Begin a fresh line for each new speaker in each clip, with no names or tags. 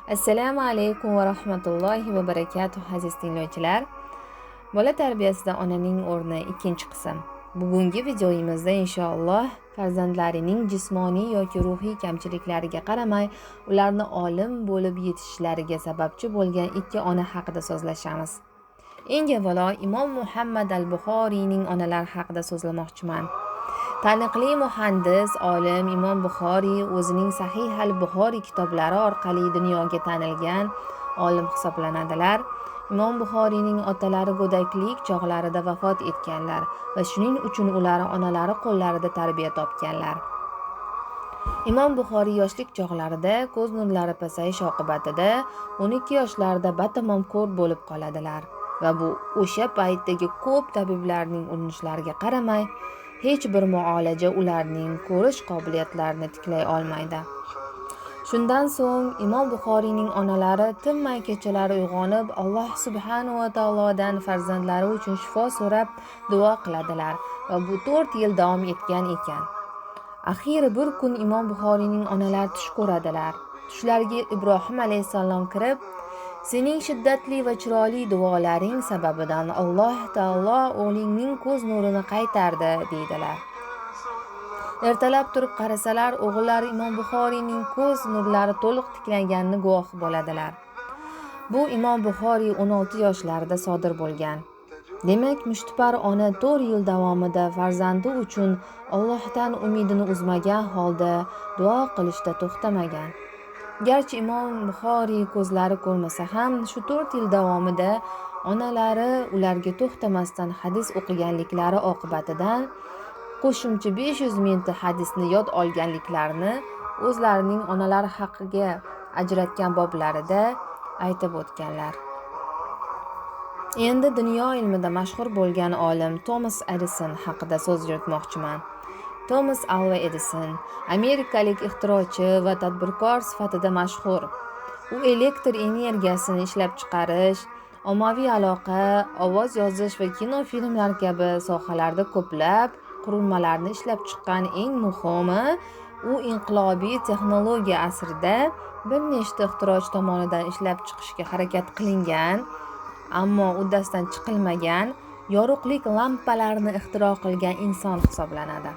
Assalomu alaykum va rahmatullohi va barakatuh aziz tinglovchilar. Bola tarbiyasida onaning o'rni ikkinchi qism. Bugungi videoyimizda inshaalloh farzandlarining jismoniy yoki ruhiy kamchiliklariga qaramay, ularni olim bo'lib yetishishlariga sababchi bo'lgan ikki ona haqida so'zlashamiz. Eng avvalo Imom Muhammad al-Buxoriyning onalar haqida so'zlamoqchiman. Taniqli muhandis, olim Imom Buxoriy o'zining Sahih al-Buxoriy kitoblari orqali dunyoga tanilgan olim hisoblanadilar. Imom Buxoriyning otalari go'daklik chog'larida vafot etganlar va shuning uchun ular onalari qo'llarida tarbiya topganlar. Imom Buxoriy yoshlik chog'larida ko'z nurlari pasayish oqibatida 12 yoshlarida batamom ko'r bo'lib qoladilar va bu o'sha paytdagi ko'p tabiblarning urinishlariga qaramay hech bir muolaja ularning ko'rish qobiliyatlarini tiklay olmaydi. Shundan so'ng Imom Buxoriyning onalari tinmay kechalari uyg'onib, Alloh subhanahu va taolodan farzandlari uchun shifo so'rab duo qiladilar va bu 4 yil davom etgan ekan. Axiri bir kun Imom Buxoriyning onalari tush ko'radilar. Tushlariga Ibrohim alayhisalom kirib, sening shiddatli va chiroyli duolaring sababidan Alloh taolo o'g'lingning ko'z nurini qaytardi deydilar. Ertalab turib qarasalar, o'g'illar Imom Buxoriyning ko'z nurlari to'liq tiklanganini guvoh bo'ladilar. Bu Imom Buxoriy 16 yoshlarida sodir bo'lgan. Demak, mushtipar ona 4 yil davomida farzandi uchun Allohdan umidini uzmagan holda duo qilishda to'xtamagan. Garchi Imom Buxoriy ko'zlari ko'rmasa ham, shu 4 yil davomida onalari ularga to'xtamasdan hadis o'qiganliklari oqibatidan qo'shimcha 500 mingta hadisni yod olganliklarini o'zlarining onalari haqqiga ajratgan boblarida aytib o'tganlar. Endi dunyo ilmida mashhur bo'lgan olim Thomas Edison haqida so'z yuritmoqchiman. Thomas Alva Edison amerikalik ixtirochi va tadbirkor sifatida mashhur. U elektr energiyasini ishlab chiqarish, ommaviy aloqa, ovoz yozish va kinofilmlar kabi sohalarda ko'plab qurilmalarni ishlab chiqqan. Eng muhimi, u inqilobiy texnologiya asrida bir nechta ixtirochi tomonidan ishlab chiqishga harakat qilingan, ammo uddasidan chiqilmagan yorug'lik lampalarini ixtiro qilgan inson hisoblanadi.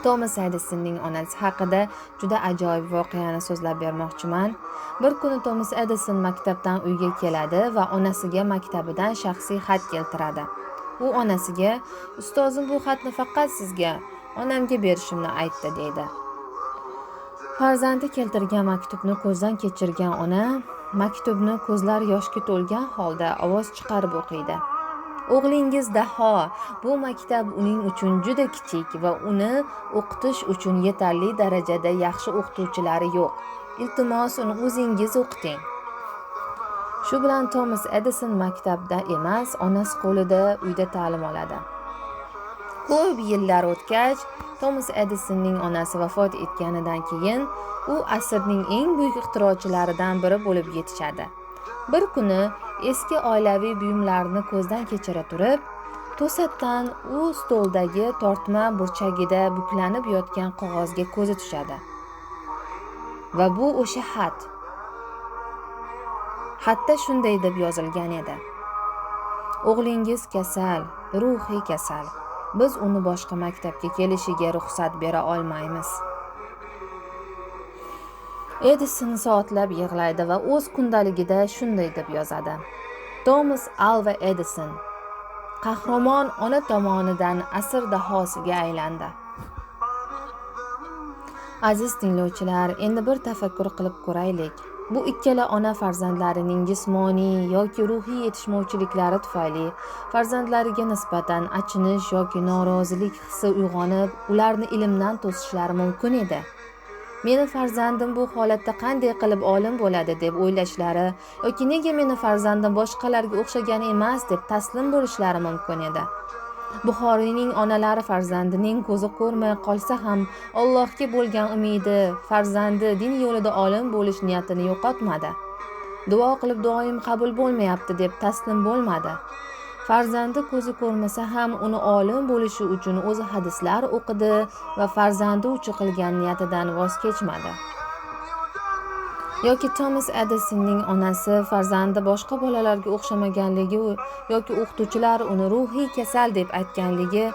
Thomas Edisonning onasi haqida juda ajoyib voqeani so'zlab bermoqchiman. Bir kuni Thomas Edison maktabdan uyga keladi va onasiga maktabidan shaxsiy xat keltiradi. U onasiga, "Ustozim bu xatni faqat sizga, onamga berishimni aytdi", deydi. Farzandi keltirgan maktubni ko'zdan kechirgan ona maktubni ko'zlari yoshga to'lgan holda ovoz chiqarib o'qiydi. O'g'lingiz daho, bu maktab uning uchun juda kichik va uni o'qitish uchun yetarli darajada yaxshi o'qituvchilari yo'q. Iltimos, uni o'zingiz o'qiting. Shu bilan Thomas Edison maktabda emas, onasi qo'lida uyda ta'lim oladi. Ko'p yillar o'tgach, Thomas Edisonning onasi vafot etganidan keyin u asrning eng buyuk ixtirochilaridan biri bo'lib yetishadi. Bir kuni eski oilaviy buyumlarni ko'zdan kechira turib, to'satdan u stoldagi tortma burchagida buklanib yotgan qog'ozga ko'zi tushadi. Va bu o'sha xat. Xatda shunday deb yozilgan edi: "O'g'lingiz kasal, ruhiy kasal. Biz uni boshqa maktabga kelishiga ruxsat bera olmaymiz." Edison soatlab yig'laydi va o'z kundaligida shunday deb yozadi: Thomas Alva Edison qahramon ona tomonidan asr dahosiga aylandi. Aziz tinglovchilar, endi bir tafakkur qilib ko'raylik. Bu ikkala ona farzandlarining jismoniy yoki ruhiy yetishmovchiliklari tufayli farzandlariga nisbatan achinish yoki norozilik hissi uyg'onib, ularni ilmdan to'sishlari mumkin edi. Meni farzandim bu holatda qanday qilib olim bo'ladi deb o'ylashlari yoki nega meni farzandim boshqalarga o'xshagan emas deb taslim bo'lishlari mumkin edi. Buxoriyning onalari farzandining ko'zi ko'rmay qolsa ham Allohga bo'lgan umidi, farzandi din yo'lida olim bo'lish niyatini yo'qotmadi. Duo qilib duoyim qabul bo'lmayapti deb taslim bo'lmadi. Farzandi ko'zi ko'rmasa ham uni olim bo'lishi uchun o'zi hadislar o'qidi va farzandi uchun qilgan niyatidan voz kechmadi. yoki Thomas Edisonning onasi farzandi boshqa bolalarga o'xshamaganligi yoki o'qituvchilar uni ruhiy kasal deb aytganligi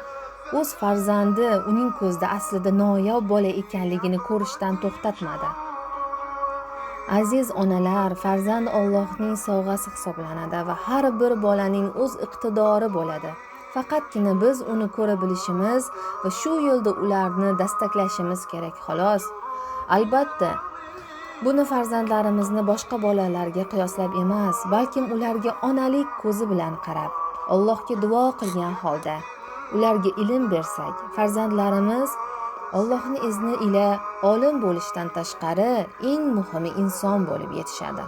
o'z farzandi uning ko'zida aslida noyob bola ekanligini ko'rishdan to'xtatmadi. Aziz onalar, farzand Allohning sovg'asi hisoblanadi va har bir bolaning o'z iqtidori bo'ladi. Faqatgina biz uni ko'ra bilishimiz va shu yo'lda ularni dastaklashimiz kerak xolos. Albatta, buni farzandlarimizni boshqa bolalarga qiyoslab emas, balkim ularga onalik ko'zi bilan qarab, Allohga duo qilgan holda ularga ilm bersak, farzandlarimiz Allohning izni ila olim bo'lishdan tashqari eng muhimi inson bo'lib yetishadi.